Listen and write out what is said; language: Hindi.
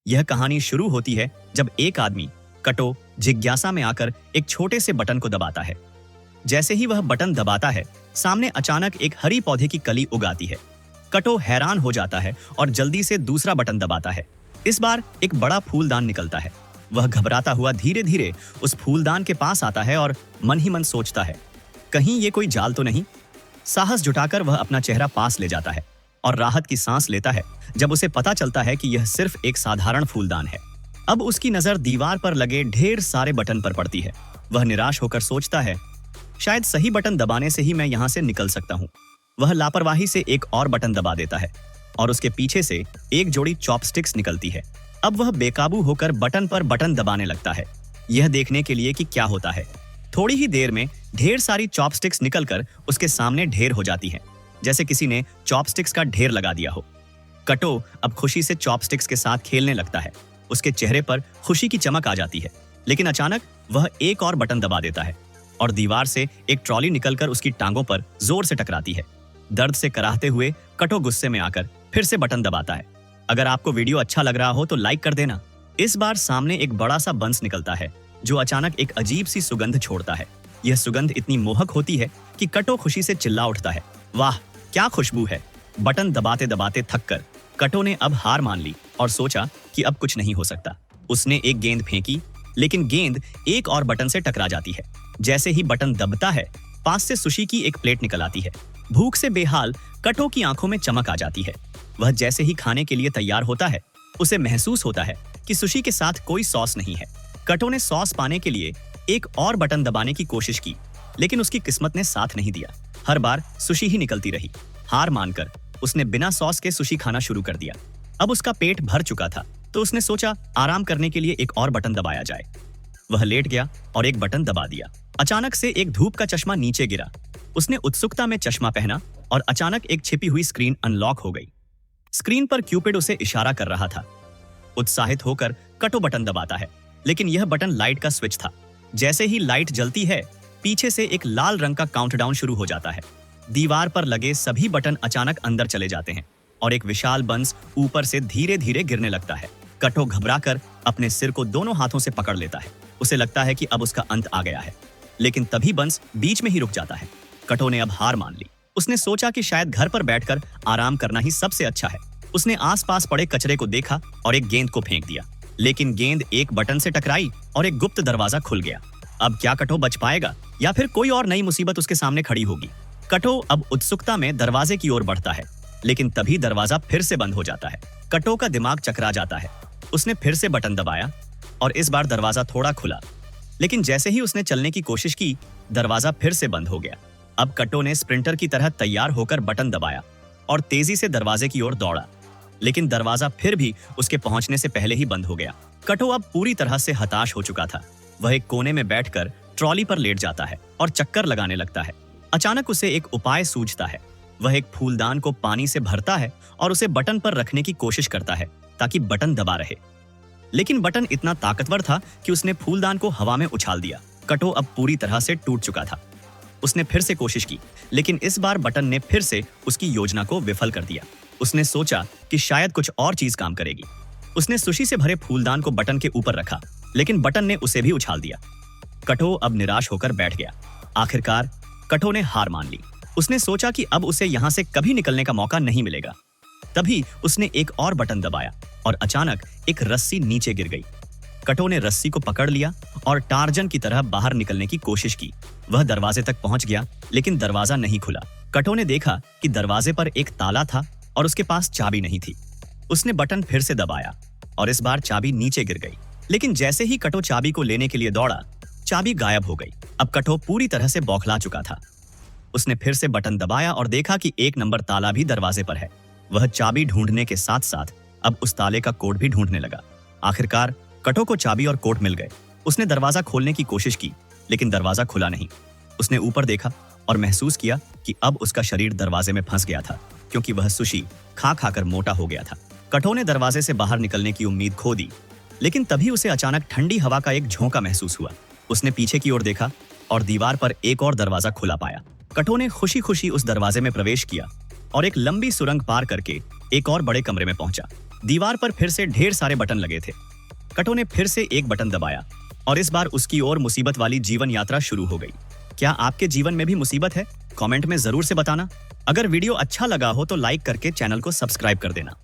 यह कहानी शुरू होती है जब एक आदमी कटो जिज्ञासा में आकर एक छोटे से बटन को दबाता है। जैसे ही वह बटन दबाता है, सामने अचानक एक हरी पौधे की कली उगाती है। कटो हैरान हो जाता है और जल्दी से दूसरा बटन दबाता है। इस बार एक बड़ा फूलदान निकलता है। वह घबराता हुआ धीरे धीरे उस फूलदान के पास आता है और मन ही मन सोचता है, कहीं ये कोई जाल तो नहीं। साहस जुटाकर वह अपना चेहरा पास ले जाता है और राहत की सांस लेता है जब उसे पता चलता है कि यह सिर्फ एक साधारण फूलदान है। अब उसकी नजर दीवार पर लगे ढेर सारे बटन पर पड़ती है। वह निराश होकर सोचता है, शायद सही बटन दबाने से ही मैं यहाँ से निकल सकता हूँ। वह लापरवाही से एक और बटन दबा देता है और उसके पीछे से एक जोड़ी चॉपस्टिक्स निकलती है। अब वह बेकाबू होकर बटन पर बटन दबाने लगता है, यह देखने के लिए कि क्या होता है। थोड़ी ही देर में ढेर सारी चॉपस्टिक्स निकलकर उसके सामने ढेर हो जाती हैं, जैसे किसी ने चॉपस्टिक्स का ढेर लगा दिया हो। कटो अब खुशी से चॉपस्टिक्स के साथ खेलने लगता है। उसके चेहरे पर खुशी की चमक आ जाती है, लेकिन अचानक वह एक और बटन दबा देता है और दीवार से एक ट्रॉली निकलकर उसकी टांगों पर जोर से टकराती है। दर्द से कराहते हुए कटो गुस्से में आकर फिर से बटन दबाता है। अगर आपको वीडियो अच्छा लग रहा हो तो लाइक कर देना। इस बार सामने एक बड़ा सा बंस निकलता है जो अचानक एक अजीब सी सुगंध छोड़ता है। यह सुगंध इतनी मोहक होती है कि कटो खुशी से चिल्ला उठता है, वाह क्या खुशबू है। बटन दबाते दबाते थककर कटो ने अब हार मान ली और सोचा कि अब कुछ नहीं हो सकता। उसने एक गेंद फेंकी, लेकिन गेंद एक और बटन से टकरा जाती है। जैसे ही बटन दबता है, पास से सुशी की एक प्लेट निकल आती है। भूख से बेहाल कटो की आंखों में चमक आ जाती है। वह जैसे ही खाने के लिए तैयार होता है, उसे महसूस होता है कि सुशी के साथ कोई सॉस नहीं है। कटो ने सॉस पाने के लिए एक और बटन दबाने की कोशिश की, लेकिन उसकी किस्मत ने साथ नहीं दिया। हर बार सुशी ही निकलती रही। हार मानकर उसने बिना सॉस के सुशी खाना शुरू कर दिया। अब उसका पेट भर चुका था, तो उसने सोचा आराम करने के लिए एक और बटन दबाया जाए। वह लेट गया और एक बटन दबा दिया। अचानक से एक धूप का चश्मा नीचे गिरा। उसने उत्सुकता में चश्मा पहना और अचानक एक छिपी हुई स्क्रीन अनलॉक हो गई। स्क्रीन पर क्यूपिड उसे इशारा कर रहा था। उत्साहित होकर कटो बटन दबाता है, लेकिन यह बटन लाइट का स्विच था। जैसे ही लाइट जलती है, पीछे से एक लाल रंग का काउंटडाउन शुरू हो जाता है। दीवार पर लगे सभी बटन अचानक अंदर चले जाते हैं और एक विशाल बंस ऊपर से धीरे धीरे गिरने लगता है। कटो घबराकर अपने सिर को दोनों हाथों से पकड़ लेता है। उसे लगता है कि अब उसका अंत आ गया है, लेकिन तभी बंस बीच में ही रुक जाता है। कटो ने अब हार मान ली। उसने सोचा कि शायद घर पर बैठकर आराम करना ही सबसे अच्छा है। उसने आसपास पड़े कचरे को देखा और एक गेंद को फेंक दिया, लेकिन गेंद एक बटन से टकराई और एक गुप्त दरवाजा खुल गया। अब क्या कटो बच पाएगा या फिर कोई और नई मुसीबत उसके सामने खड़ी होगी? कटो अब उत्सुकता में दरवाजे की ओर बढ़ता है, लेकिन तभी दरवाजा फिर से बंद हो जाता है। कटो का दिमाग चकरा जाता है। उसने फिर से बटन दबाया और इस बार दरवाजा थोड़ा खुला, लेकिन जैसे ही उसने चलने की कोशिश की, दरवाजा फिर से बंद हो गया। अब कटो ने स्प्रिंटर की तरह तैयार होकर बटन दबाया और तेजी से दरवाजे की ओर दौड़ा, लेकिन दरवाजा फिर भी उसके पहुंचने से पहले ही बंद हो गया। कटो अब पूरी तरह से हताश हो चुका था। वह एक कोने में बैठकर ट्रॉली पर लेट जाता है और चक्कर लगाने लगता है। अचानक उसे एक उपाय सूझता है। वह एक फूलदान को पानी से भरता है और उसे बटन पर रखने की कोशिश करता है ताकि बटन दबा रहे, लेकिन बटन इतना ताकतवर था कि उसने फूलदान को हवा में उछाल दिया। कटो अब पूरी तरह से टूट चुका था। उसने फिर से कोशिश की, लेकिन इस बार बटन ने फिर से उसकी योजना को विफल कर दिया। उसने सोचा कि शायद कुछ और चीज काम करेगी। उसने सुशी से भरे फूलदान को बटन के ऊपर रखा, लेकिन बटन ने उसे भी उछाल दिया। कटो अब निराश होकर बैठ गया। आखिरकार कटो ने हार मान ली। उसने सोचा कि अब उसे यहाँ से कभी निकलने का मौका नहीं मिलेगा। तभी उसने एक और बटन दबाया और अचानक एक रस्सी नीचे गिर गई। कटो ने रस्सी को पकड़ लिया और टार्जन की तरह बाहर निकलने की कोशिश की। वह दरवाजे तक पहुंच गया, लेकिन दरवाजा नहीं खुला। कटो ने देखा कि दरवाजे पर एक ताला था और उसके पास चाबी नहीं थी। उसने बटन फिर से दबाया और इस बार चाबी नीचे गिर गई, लेकिन जैसे ही कटो चाबी को लेने के लिए दौड़ा, चाबी गायब हो गई। अब कटो पूरी तरह से बौखला चुका था। उसने फिर से बटन दबाया और देखा कि 1 नंबर ताला भी दरवाजे पर है। वह चाबी ढूंढने के साथ साथ अब उस ताले का कोड भी ढूंढने लगा। आखिरकार कटो को चाबी और कोड मिल गए। उसने दरवाजा खोलने की कोशिश की, लेकिन दरवाजा खुला नहीं। उसने ऊपर देखा और महसूस किया कि अब उसका शरीर दरवाजे में फंस गया था, क्योंकि वह सुशी खा खाकर मोटा हो गया था। कटो ने दरवाजे से बाहर निकलने की उम्मीद खो दी, लेकिन तभी उसे अचानक ठंडी हवा का एक झोंका महसूस हुआ। उसने पीछे की ओर देखा और दीवार पर एक और दरवाजा खुला पाया। कटो ने खुशी खुशी उस दरवाजे में प्रवेश किया और एक लंबी सुरंग पार करके एक और बड़े कमरे में पहुंचा। दीवार पर फिर से ढेर सारे बटन लगे थे। कटो ने फिर से एक बटन दबाया और इस बार उसकी ओर मुसीबत वाली जीवन यात्रा शुरू हो गई। क्या आपके जीवन में भी मुसीबत है? कमेंट में जरूर से बताना। अगर वीडियो अच्छा लगा हो तो लाइक करके चैनल को सब्सक्राइब कर देना।